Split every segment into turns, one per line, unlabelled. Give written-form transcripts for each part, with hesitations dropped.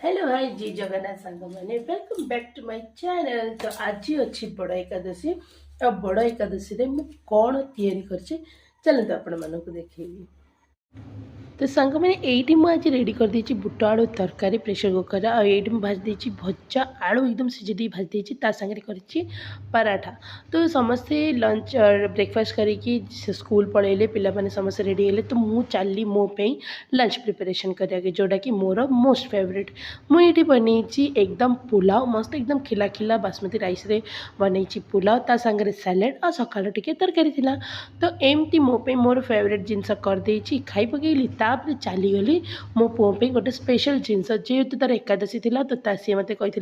Hello hi जी जगन्नाथ सांग मैंने welcome back to my channel. तो आज अच्छी बड़ एकादशी आ बड़ एकादशी रे मु कौन तैयारी करछे चलते आपण मानक देखिए। तो सांग मैंने ये मुझे रेडी कर देती बुट आलू तरकारी प्रेसर कुकर ये भाजी देती भजा आलू एकदम सीझे भाजी देती सागर कर पराठा। तो समस्ते लंच ब्रेकफास्ट करी स्कूल पलैले पे समस्त रेडी है तो मु चली मोपाई लंच प्रिपरेशन करा जोटा कि मोर मोस्ट फेवरेट मुझे बनई एकदम पुलाव मस्त एकदम खिला खिला बासमती राइस रे बनई पुलाव ता सांगे सैलेड और सका टे तरकारी थिला। तो एमती मोपाई मोर फेवरेट जिनस करदे खाई पकईली तापर चलीगली मो पुओ गोटे स्पेशल जिनस जेहेतु तार एकादशी थी तो सी मत कही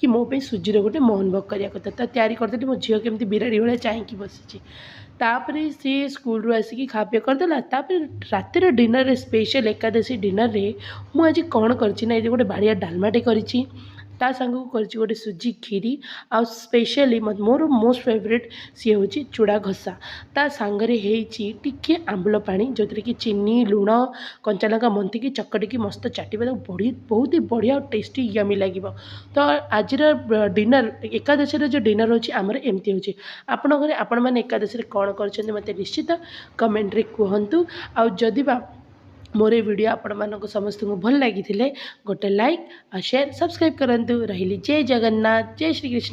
कि मोपाई सुजीर गोटे मोहन भोग करने कथा तो तैयारी करदेली मो झील केमी बिराड़ी भाई चाहकी बसी तापर सी स्कूल रू आसिक खा पी करदेला रात डिनर स्पेशल एकादशी डिनर रे मुझे कौन करना ये गोटे बाड़िया डालमाटे करी ता सांग को गोटे सुजी खीरी आ स्पेशली मोर मोस्ट फेवरेट सी हूँ चूड़ा घसा ता सांगरे टिके आंबुल पानी जो कि चीनी लुण कंचा लंका मंथिकी चकटिकी मस्त चाटा बड़ी बहुत ही बढ़िया टेस्टी यमी लगे। तो आज डिनर एकादशी जो डिनर होची आमर एमती होची आपण घरे आपण मैंने एकादशी कौन कर मत निश्चित कमेंट रे कहतु। आ जदि बा मोर वीडियो आपण मानक समस्त को भल लगी गोटे लाइक और शेयर सब्सक्राइब करूँ। रही जय जगन्नाथ जय श्री कृष्ण।